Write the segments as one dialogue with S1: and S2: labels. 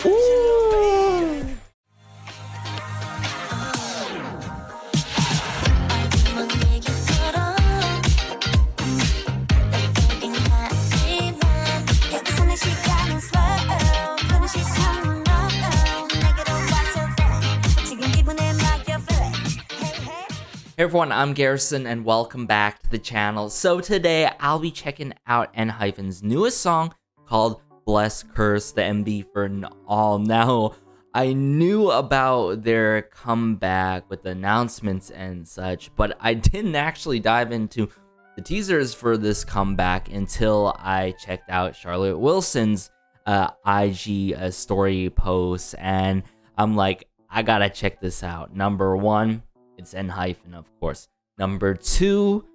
S1: Ooh. Hey everyone, I'm Garrison and welcome back to the channel. So today I'll be checking out Enhypen's newest song called Bless Curse, the MV for All. Now, I knew about their comeback with the announcements and such, but I didn't actually dive into the teasers for this comeback until I checked out Charlotte Wilson's IG story post, and I'm like, I gotta check this out. Number one, it's Enhypen, of course. Number two,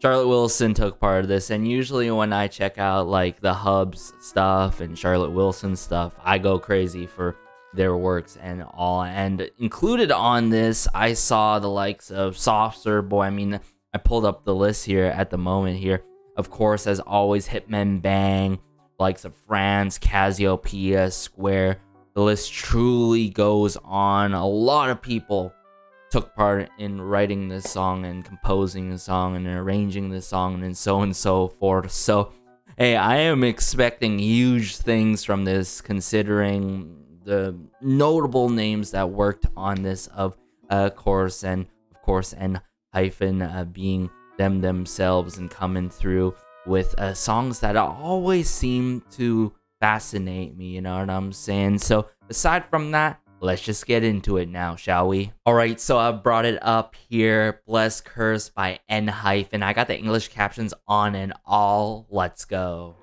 S1: Charlotte Wilson took part of this, and usually when I check out like the Hub's stuff and Charlotte Wilson stuff, I go crazy for their works and all. And included on this, I saw the likes of Soft Serve Boy. I mean, I pulled up the list here at the moment here. Of course, as always, Hitman Bang, likes of France, Cassiopeia, Square. The list truly goes on. A lot of people took part in writing this song and composing the song and arranging the song and so forth. So, hey, I am expecting huge things from this, considering the notable names that worked on this, of course, Enhypen being themselves and coming through with songs that always seem to fascinate me, you know what I'm saying? So, aside from that, let's just get into it now, shall we? Alright, so I brought it up here. Bless Curse by Enhypen. I got the English captions on and all. Let's go.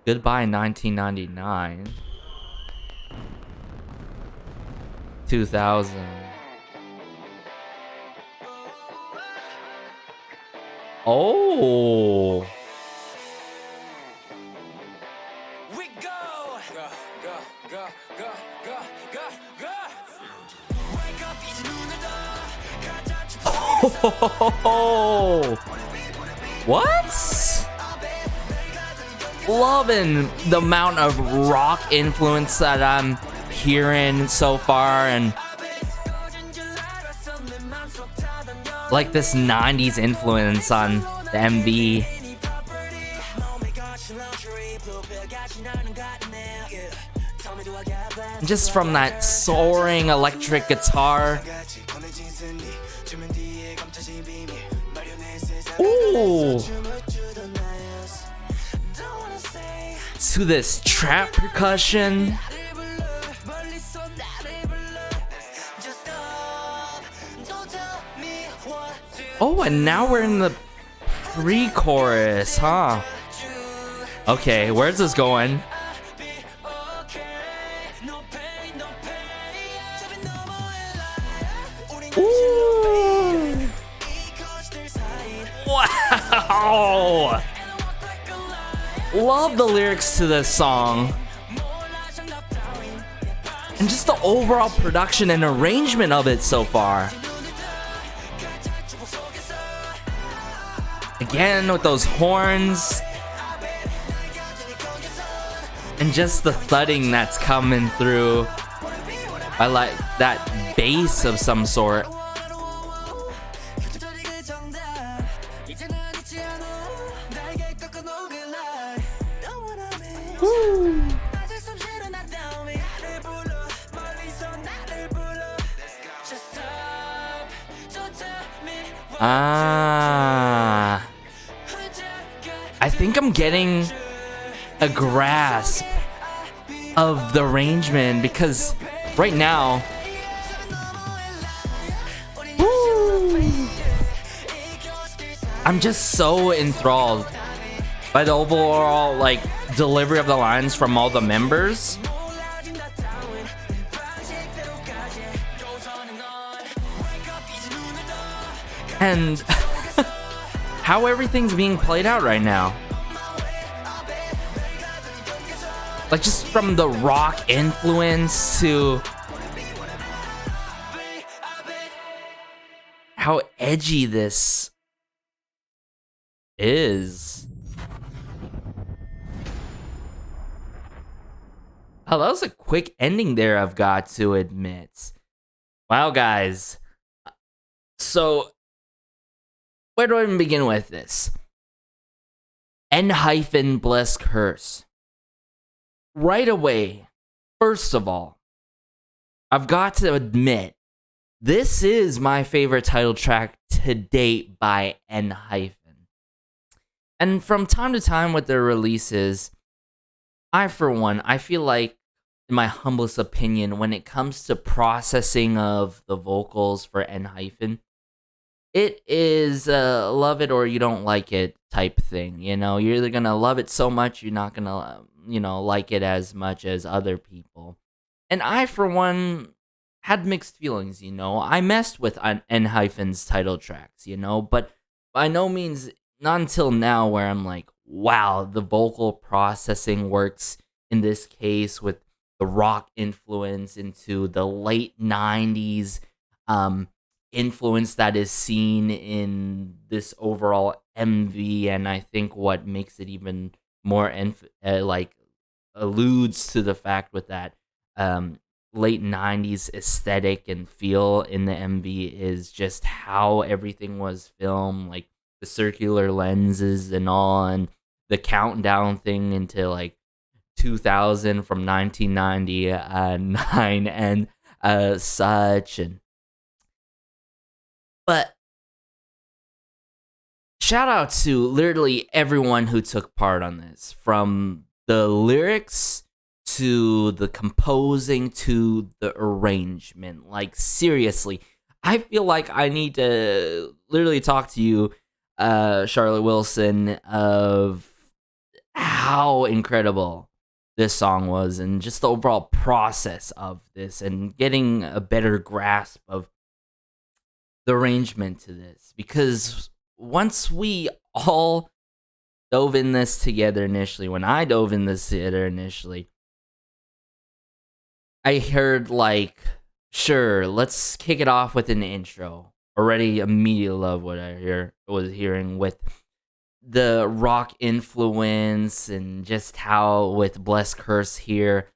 S1: Goodbye 1999. 2000. Oh. Oh, what? Loving the amount of rock influence that I'm hearing so far, and like this 90s influence on the MV. Just from that soaring electric guitar. Ooh. To this trap percussion. Oh, and now we're in the pre-chorus, huh? Okay, where's this going? Ooh. Wow! Love the lyrics to this song. And just the overall production and arrangement of it so far. Again, with those horns. And just the thudding that's coming through. I like that bass of some sort. Woo. I think I'm getting a grasp of the arrangement, because right now, I'm just so enthralled by the overall like delivery of the lines from all the members. And how everything's being played out right now. Like, just from the rock influence to how edgy this is. Oh, that was a quick ending there, I've got to admit. Wow, guys. So, where do I even begin with this? Enhypen Bless Curse. Right away, first of all, I've got to admit, this is my favorite title track to date by Enhypen. And from time to time with their releases, I, for one, I feel like, in my humblest opinion, when it comes to processing of the vocals for Enhypen, it is a love it or you don't like it type thing. You know, you're either gonna love it so much, you're not gonna, like it as much as other people. And I, for one, had mixed feelings, I messed with Enhypen's title tracks, but by no means, not until now, where I'm like, wow, the vocal processing works in this case with the rock influence into the late 90s influence that is seen in this overall MV. And I think what makes it even more alludes to the fact with that late 90s aesthetic and feel in the MV is just how everything was filmed, like the circular lenses and all, and the countdown thing into like 2000 from 1999 and such. And but shout out to literally everyone who took part on this, from the lyrics to the composing to the arrangement. Like, seriously, I feel like I need to literally talk to you, Charlotte Wilson, of how incredible this song was and just the overall process of this and getting a better grasp of the arrangement to this. Because once we all dove in this together initially, when I dove in this together initially, I heard like, sure, let's kick it off with an intro. Already immediately love what I was hearing with the rock influence and just how with Bless Curse here,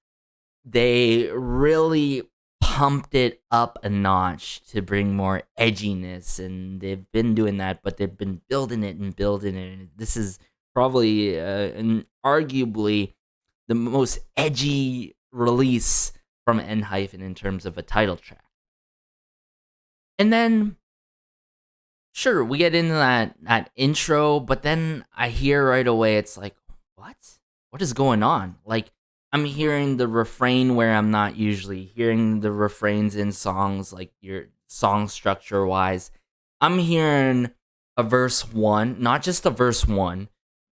S1: they really pumped it up a notch to bring more edginess, and they've been doing that, but they've been building it and building it. And this is probably arguably the most edgy release from Enhypen in terms of a title track. And then, sure, we get into that intro, but then I hear right away, it's like, what? What is going on? Like, I'm hearing the refrain where I'm not usually hearing the refrains in songs, like your song structure wise. I'm hearing a verse 1, not just a verse 1,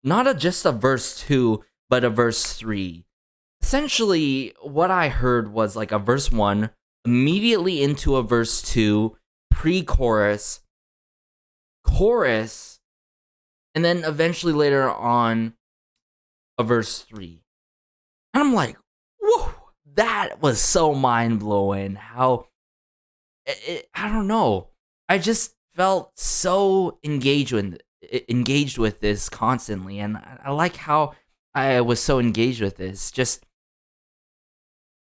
S1: not just a verse 2, but a verse 3. Essentially, what I heard was like a verse 1, immediately into a verse 2, pre-chorus, chorus, and then eventually later on a verse 3. And I'm like, whoa, that was so mind-blowing. How, I don't know. I just felt so engaged with this constantly. And I like how I was so engaged with this. Just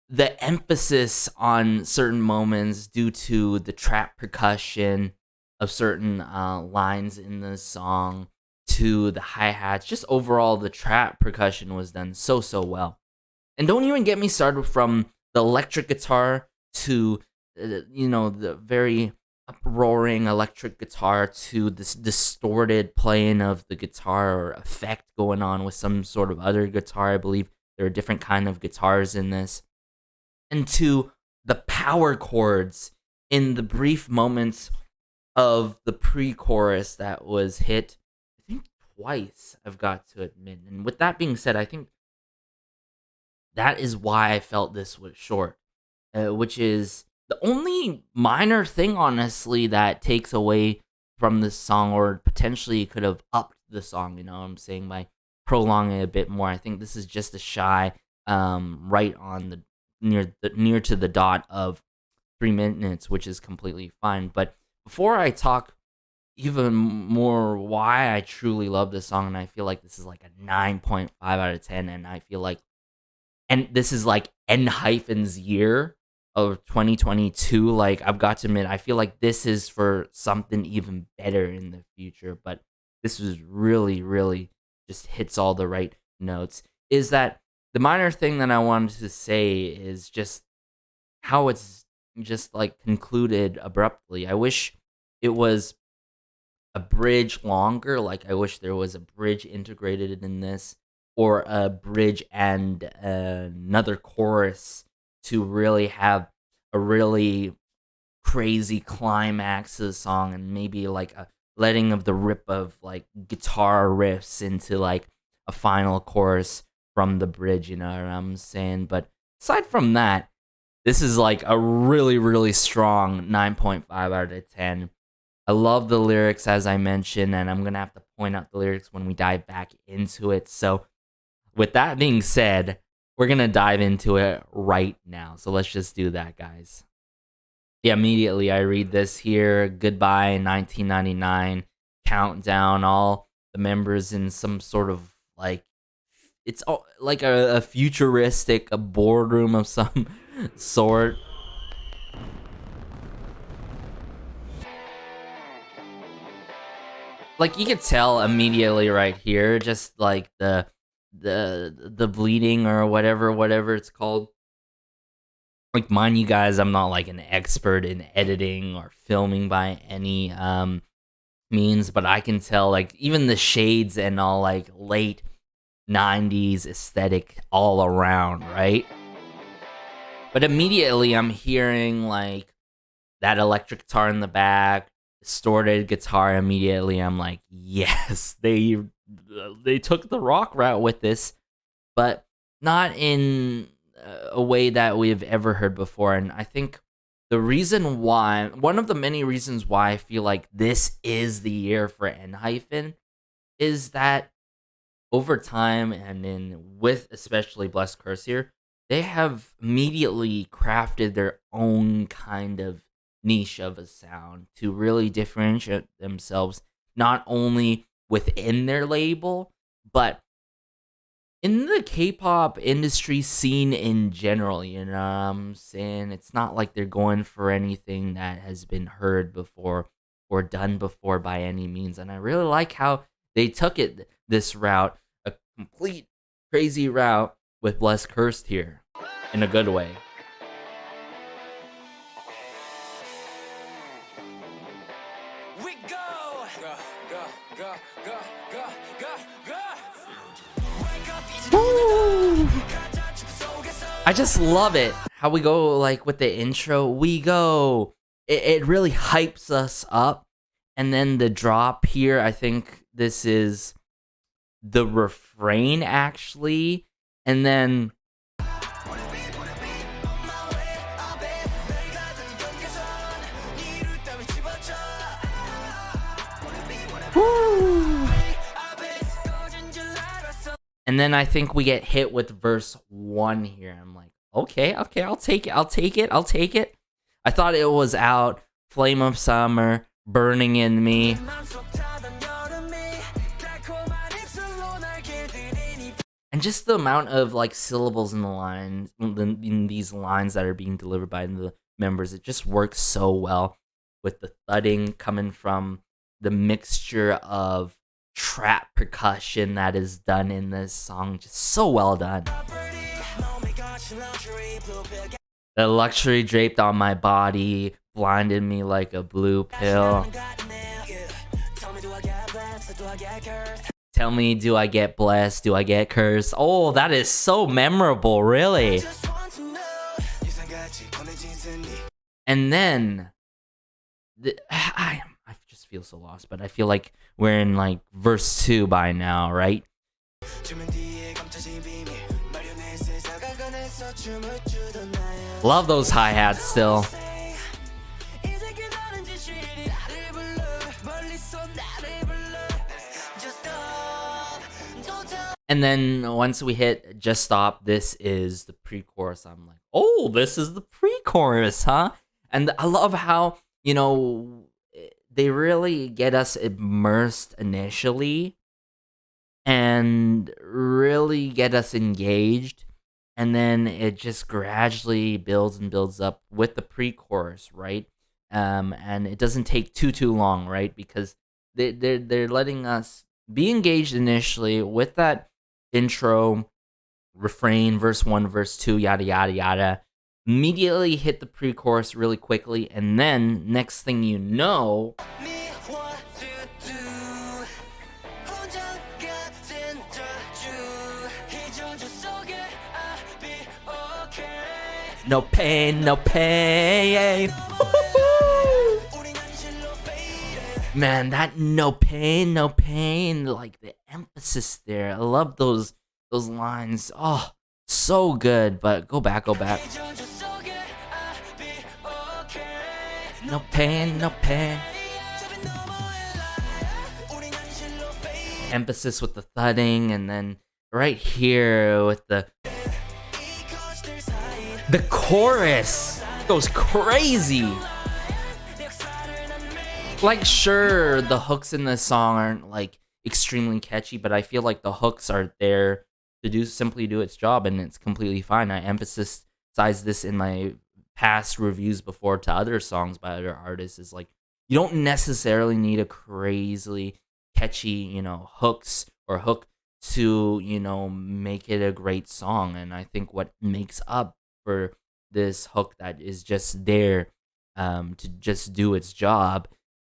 S1: the emphasis on certain moments due to the trap percussion of certain lines in the song, to the hi-hats. Just overall, the trap percussion was done so well. And don't even get me started from the electric guitar to, the very uproaring electric guitar to this distorted playing of the guitar or effect going on with some sort of other guitar. I believe there are different kind of guitars in this. And to the power chords in the brief moments of the pre-chorus that was hit, I think twice, I've got to admit. And with that being said, I think that is why I felt this was short, which is the only minor thing, honestly, that takes away from this song, or potentially could have upped the song, you know what I'm saying, by prolonging it a bit more. I think this is just a shy, right on the near to the dot of 3 minutes, which is completely fine. But before I talk even more why I truly love this song, and I feel like this is like a 9.5 out of 10, and I feel like and this is like Enhypen's year of 2022. Like, I've got to admit, I feel like this is for something even better in the future. But this was really, really just hits all the right notes. Is that the minor thing that I wanted to say is just how it's just like concluded abruptly. I wish it was a bridge longer. Like, I wish there was a bridge integrated in this, or a bridge and another chorus to really have a really crazy climax of the song, and maybe like a letting of the rip of like guitar riffs into like a final chorus from the bridge, you know what I'm saying? But aside from that, this is like a really, really strong 9.5 out of 10. I love the lyrics, as I mentioned, and I'm going to have to point out the lyrics when we dive back into it. So, with that being said, we're going to dive into it right now. So, let's just do that, guys. Yeah, immediately I read this here. Goodbye, 1999. Countdown. All the members in some sort of like, it's like a futuristic a boardroom of some sort. Like, you could tell immediately right here, just like the bleeding or whatever it's called. Like, mind you guys, I'm not like an expert in editing or filming by any means, but I can tell like even the shades and all like late 90s aesthetic all around, right? But immediately I'm hearing like that electric guitar in the back, distorted guitar. Immediately I'm like, yes, they took the rock route with this, but not in a way that we've ever heard before. And I think the reason why, one of the many reasons why I feel like this is the year for Enhypen, is that over time, and in with especially Blessed Curse here, they have immediately crafted their own kind of niche of a sound to really differentiate themselves, not only within their label, but in the K-pop industry scene in general. You know what I'm saying? It's not like they're going for anything that has been heard before or done before by any means. And I really like how they took it this route, a complete crazy route with Blessed Cursed here, in a good way. I just love it how we go like with the intro. We go. It really hypes us up, and then the drop here. I think this is the refrain actually, and then woo. And then I think we get hit with verse 1 here. I'm like, okay, I'll take it. I thought it was out. Flame of Summer, Burning in Me. And just the amount of like syllables in the lines, in these lines that are being delivered by the members, it just works so well with the thudding coming from the mixture of trap percussion that is done in this song. Just so well done. The luxury draped on my body blinded me like a blue pill. Tell me, do I get blessed? Do I get cursed? Oh, that is so memorable, really. And then I just feel so lost, but I feel like we're in like verse 2 by now, right? Love those hi-hats still. And then once we hit Just Stop, this is the pre-chorus. I'm like, oh, this is the pre-chorus, huh? And I love how, you know, they really get us immersed initially and really get us engaged. and then it just gradually builds and builds up with the pre-chorus, right? And it doesn't take too long, right? Because they're letting us be engaged initially with that intro, refrain, verse 1, verse 2, yada yada yada. Immediately hit the pre-chorus really quickly, and then next thing you know, no pain, no pain. Man, that no pain, like the emphasis there. I love those lines. Oh, so good. But go back. No pain, no pain. Emphasis with the thudding, and then right here with the chorus goes crazy. Like, sure, the hooks in this song aren't like extremely catchy, but I feel like the hooks are there to simply do its job, and it's completely fine. I emphasized this in my past reviews before to other songs by other artists, is like, you don't necessarily need a crazily catchy, hooks or hook to, make it a great song. And I think what makes up for this hook that is just there to just do its job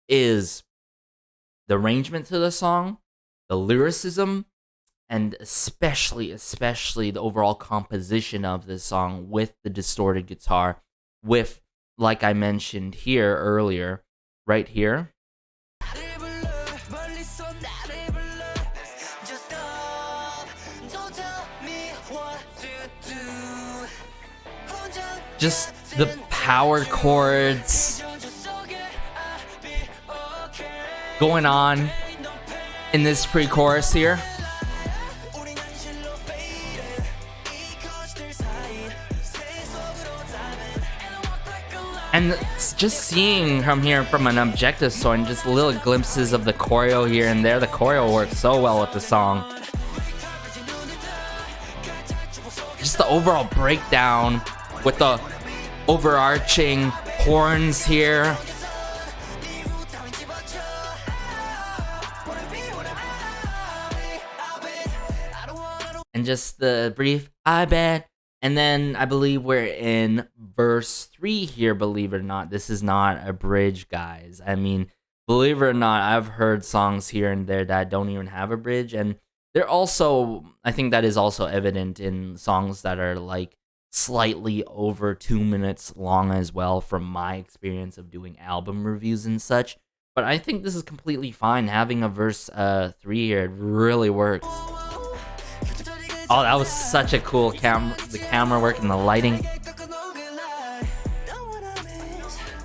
S1: is the arrangement to the song, the lyricism, and especially the overall composition of this song with the distorted guitar, with, like I mentioned here earlier, right here. Just the power chords going on in this pre-chorus here. And just seeing from here from an objective sort, and just little glimpses of the choreo here and there. The choreo works so well with the song. Just the overall breakdown with the overarching horns here. And just the brief, I bet. And then I believe we're in verse 3 here, believe it or not. This is not a bridge, guys. I mean, believe it or not, I've heard songs here and there that don't even have a bridge. And they're also, I think that is also evident in songs that are like slightly over 2 minutes long as well, from my experience of doing album reviews and such. But I think this is completely fine. Having a verse 3 here, it really works. Oh, that was such a cool the camera work and the lighting.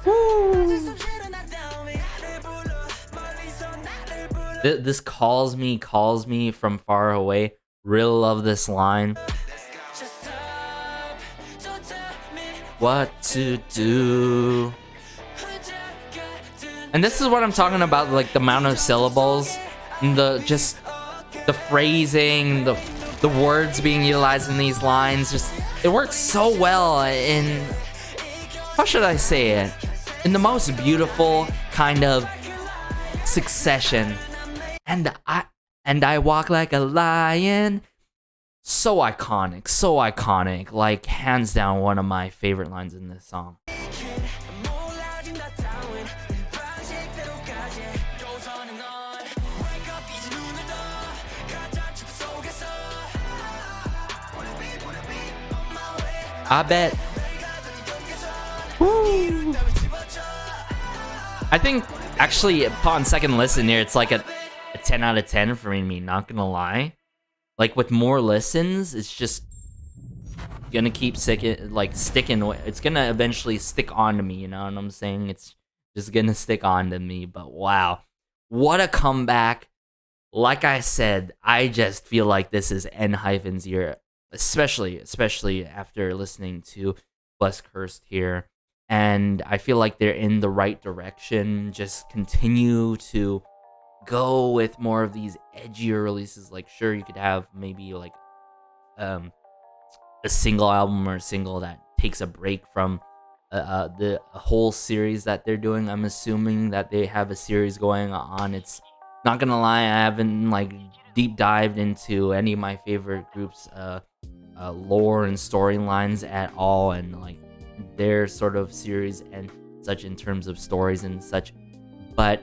S1: Woo. This calls me from far away. Really love this line. What to do? And this is what I'm talking about, like the amount of syllables, and the phrasing, the words being utilized in these lines. Just, it works so well in, how should I say it, in the most beautiful kind of succession. And I walk like a lion. So iconic, like hands down one of my favorite lines in this song. I bet. Woo. I think actually upon second listen here, it's like a 10 out of 10 for me, not gonna lie. Like with more listens, it's just gonna keep sticking. It's gonna eventually stick on to me, you know what I'm saying? It's just gonna stick on to me. But wow, what a comeback. Like I said, I just feel like this is Enhypen's year, especially after listening to Blessed Cursed here. And I feel like they're in the right direction. Just continue to go with more of these edgier releases. Like, sure, you could have maybe like a single album or a single that takes a break from the whole series that they're doing. I'm assuming that they have a series going on. It's not gonna lie, I haven't like deep dived into any of my favorite groups' lore and storylines at all, and like their sort of series and such in terms of stories and such. But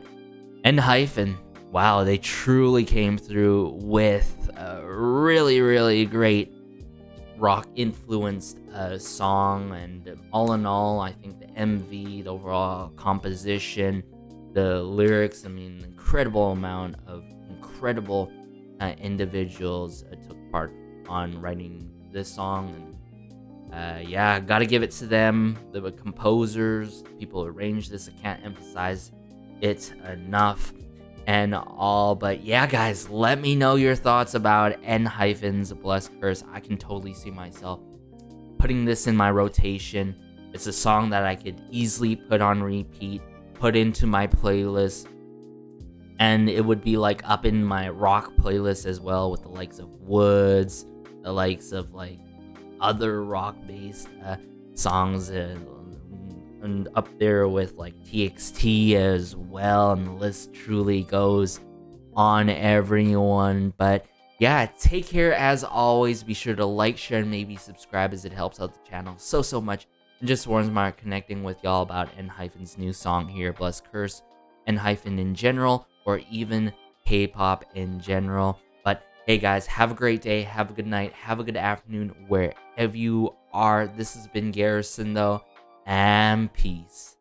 S1: Enhypen, wow, they truly came through with a really great rock influenced song, and all in all, I think the MV, the overall composition, the lyrics, I mean, incredible amount of incredible individuals took part on writing this song. And yeah, gotta give it to them, the composers, the people who arranged this. I can't emphasize it enough and all. But yeah, guys, let me know your thoughts about Enhypen's Blessed Curse. I can totally see myself putting this in my rotation. It's a song that I could easily put on repeat, put into my playlist, and it would be like up in my rock playlist as well, with the likes of Woods, the likes of like other rock based songs, and up there with like TXT as well, and the list truly goes on, everyone. But yeah, take care as always. Be sure to like, share, and maybe subscribe, as it helps out the channel so much, and just warms my heart connecting with y'all about Enhypen's new song here, Blessed Curse, Enhypen in general, or even K-pop in general. But hey guys, have a great day, have a good night, have a good afternoon wherever you are. This has been Garrison though, and peace.